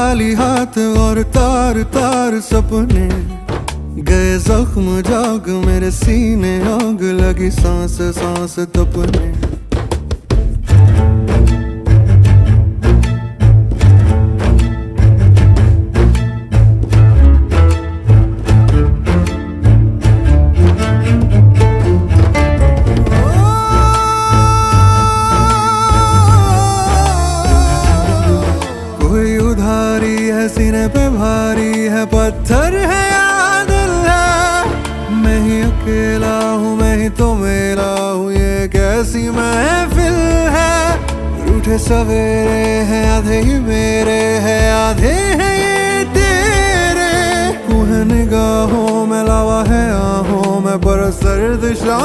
खाली हाथ और तार तार सपने, गए जख्म जाग मेरे सीने, आग लगी सांस सांस तपने। कोई उधारी है सीने पे भारी है, पत्थर है या दिल है, मैं ही अकेला हूँ मैं ही तो मेरा हूँ, ये कैसी महफिल है। रूठे सवेरे हैं आधे ही मेरे हैं, आधे हैं ये तेरे, तू है निगाहों में लावा है आहों में, पर सर्द शाम